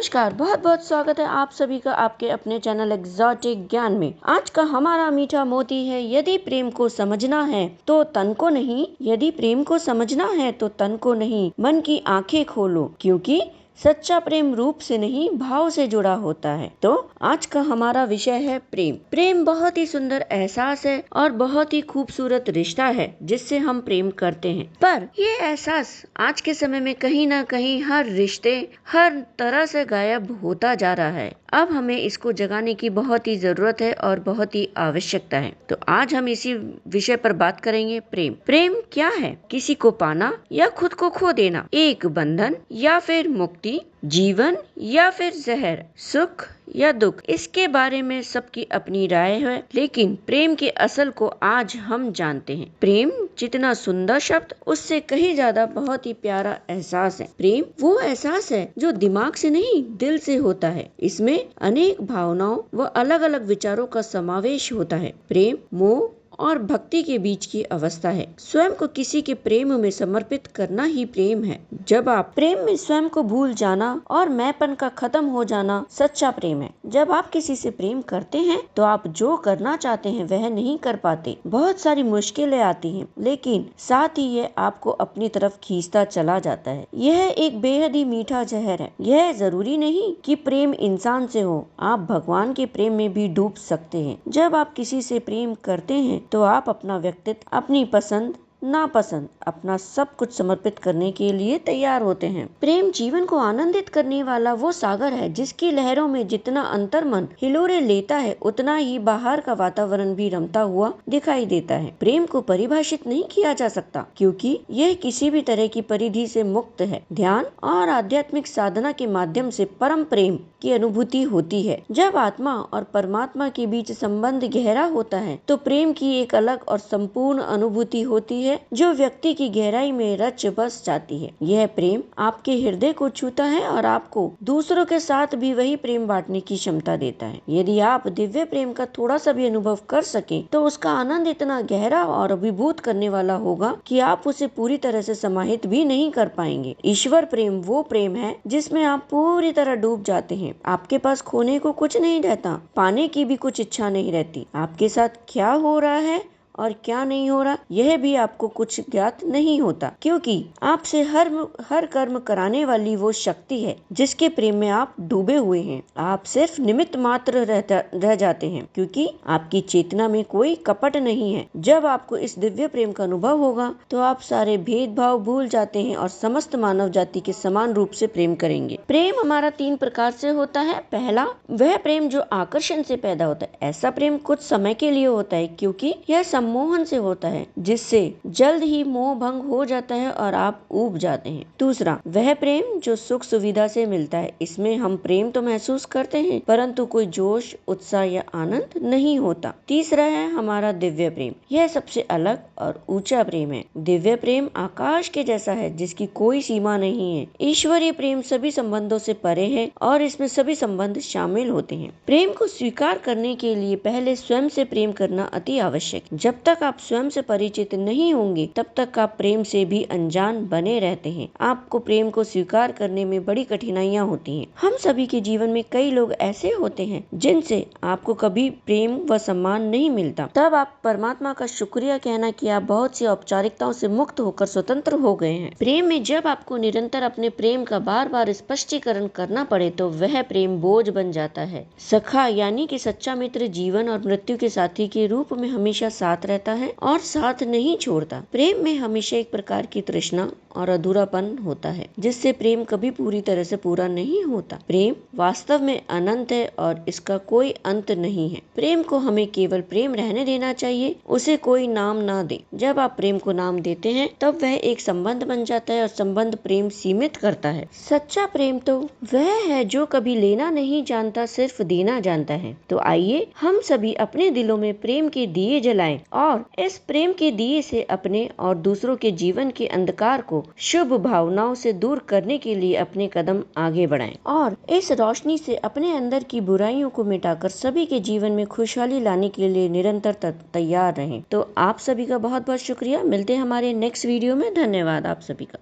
नमस्कार, बहुत बहुत स्वागत है आप सभी का आपके अपने चैनल एग्जॉटिक ज्ञान में। आज का हमारा मीठा मोती है, यदि प्रेम को समझना है तो तन को नहीं, यदि प्रेम को समझना है तो तन को नहीं, मन की आंखें खोलो, क्योंकि सच्चा प्रेम रूप से नहीं भाव से जुड़ा होता है। तो आज का हमारा विषय है प्रेम। प्रेम बहुत ही सुंदर एहसास है और बहुत ही खूबसूरत रिश्ता है जिससे हम प्रेम करते हैं। पर ये एहसास आज के समय में कहीं ना कहीं हर रिश्ते हर तरह से गायब होता जा रहा है। अब हमें इसको जगाने की बहुत ही जरूरत है और बहुत ही आवश्यकता है। तो आज हम इसी विषय पर बात करेंगे। प्रेम प्रेम क्या है? किसी को पाना या खुद को खो देना, एक बंधन या फिर मुक्ति, जीवन या फिर जहर, सुख या दुख, इसके बारे में सबकी अपनी राय है, लेकिन प्रेम के असल को आज हम जानते हैं। प्रेम जितना सुंदर शब्द, उससे कहीं ज्यादा बहुत ही प्यारा एहसास है। प्रेम वो एहसास है जो दिमाग से नहीं दिल से होता है। इसमें अनेक भावनाओं व अलग अलग विचारों का समावेश होता है। प्रेम मोह और भक्ति के बीच की अवस्था है। स्वयं को किसी के प्रेम में समर्पित करना ही प्रेम है। जब आप प्रेम में स्वयं को भूल जाना और मैंपन का खत्म हो जाना सच्चा प्रेम है। जब आप किसी से प्रेम करते हैं तो आप जो करना चाहते हैं वह नहीं कर पाते। बहुत सारी मुश्किलें आती हैं, लेकिन साथ ही ये आपको अपनी तरफ खींचता चला जाता है। यह एक बेहद ही मीठा जहर है। यह जरूरी नहीं कि प्रेम इंसान से हो, आप भगवान के प्रेम में भी डूब सकते हैं। जब आप किसी से प्रेम करते हैं तो आप अपना व्यक्तित्व, अपनी पसंद नापसंद, अपना सब कुछ समर्पित करने के लिए तैयार होते हैं। प्रेम जीवन को आनंदित करने वाला वो सागर है जिसकी लहरों में जितना अंतर्मन हिलोरे लेता है, उतना ही बाहर का वातावरण भी रमता हुआ दिखाई देता है। प्रेम को परिभाषित नहीं किया जा सकता, क्योंकि यह किसी भी तरह की परिधि से मुक्त है। ध्यान और आध्यात्मिक साधना के माध्यम से परम प्रेम की अनुभूति होती है। जब आत्मा और परमात्मा के बीच संबंध गहरा होता है तो प्रेम की एक अलग और संपूर्ण अनुभूति होती है जो व्यक्ति की गहराई में रच बस जाती है। यह प्रेम आपके हृदय को छूता है और आपको दूसरों के साथ भी वही प्रेम बांटने की क्षमता देता है। यदि आप दिव्य प्रेम का थोड़ा सा भी अनुभव कर सके तो उसका आनंद इतना गहरा और अभिभूत करने वाला होगा कि आप उसे पूरी तरह से समाहित भी नहीं कर पाएंगे। ईश्वर प्रेम वो प्रेम है जिसमें आप पूरी तरह डूब जाते हैं। आपके पास खोने को कुछ नहीं रहता, पाने की भी कुछ इच्छा नहीं रहती। आपके साथ क्या हो रहा है और क्या नहीं हो रहा यह भी आपको कुछ ज्ञात नहीं होता, क्योंकि आपसे हर कर्म कराने वाली वो शक्ति है जिसके प्रेम में आप डूबे हुए हैं। आप सिर्फ निमित्त मात्र रह जाते हैं, क्योंकि आपकी चेतना में कोई कपट नहीं है। जब आपको इस दिव्य प्रेम का अनुभव होगा तो आप सारे भेदभाव भूल जाते हैं और समस्त मानव जाति के समान रूप से प्रेम करेंगे। प्रेम हमारा 3 प्रकार से होता है। पहला, वह प्रेम जो आकर्षण से पैदा होता है। ऐसा प्रेम कुछ समय के लिए होता है, क्योंकि यह सम्मोहन से होता है, जिससे जल्द ही मोह भंग हो जाता है और आप ऊब जाते हैं। दूसरा, वह प्रेम जो सुख सुविधा से मिलता है। इसमें हम प्रेम तो महसूस करते हैं, परंतु कोई जोश, उत्साह या आनंद नहीं होता। तीसरा है हमारा दिव्य प्रेम। यह सबसे अलग और ऊंचा प्रेम है। दिव्य प्रेम आकाश के जैसा है, जिसकी कोई सीमा नहीं है। ईश्वरीय प्रेम सभी संबंधों से परे है और इसमें सभी संबंध शामिल होते हैं। प्रेम को स्वीकार करने के लिए पहले स्वयं से प्रेम करना अति आवश्यक है। जब तक आप स्वयं से परिचित नहीं होंगे तब तक आप प्रेम से भी अनजान बने रहते हैं। आपको प्रेम को स्वीकार करने में बड़ी कठिनाइयां होती हैं। हम सभी के जीवन में कई लोग ऐसे होते हैं जिनसे आपको कभी प्रेम व सम्मान नहीं मिलता। तब आप परमात्मा का शुक्रिया कहना कि आप बहुत सी औपचारिकताओं से मुक्त होकर स्वतंत्र हो गए हैं। प्रेम में जब आपको निरंतर अपने प्रेम का बार बार स्पष्टीकरण करना पड़े तो वह प्रेम बोझ बन जाता है। सखा यानी कि सच्चा मित्र जीवन और मृत्यु के साथी के रूप में हमेशा साथ रहता है और साथ नहीं छोड़ता। प्रेम में हमेशा एक प्रकार की तृष्णा और अधूरापन होता है, जिससे प्रेम कभी पूरी तरह से पूरा नहीं होता। प्रेम वास्तव में अनंत है और इसका कोई अंत नहीं है। प्रेम को हमें केवल प्रेम रहने देना चाहिए, उसे कोई नाम ना दे। जब आप प्रेम को नाम देते हैं तब वह एक संबंध बन जाता है और संबंध प्रेम सीमित करता है। सच्चा प्रेम तो वह है जो कभी लेना नहीं जानता, सिर्फ देना जानता है। तो आइए हम सभी अपने दिलों में प्रेम के दिए जलाएं और इस प्रेम के दिए से अपने और दूसरों के जीवन के अंधकार को शुभ भावनाओं से दूर करने के लिए अपने कदम आगे बढ़ाएं और इस रोशनी से अपने अंदर की बुराइयों को मिटाकर सभी के जीवन में खुशहाली लाने के लिए निरंतर तैयार रहें। तो आप सभी का बहुत बहुत शुक्रिया। मिलते हैं हमारे नेक्स्ट वीडियो में। धन्यवाद आप सभी का।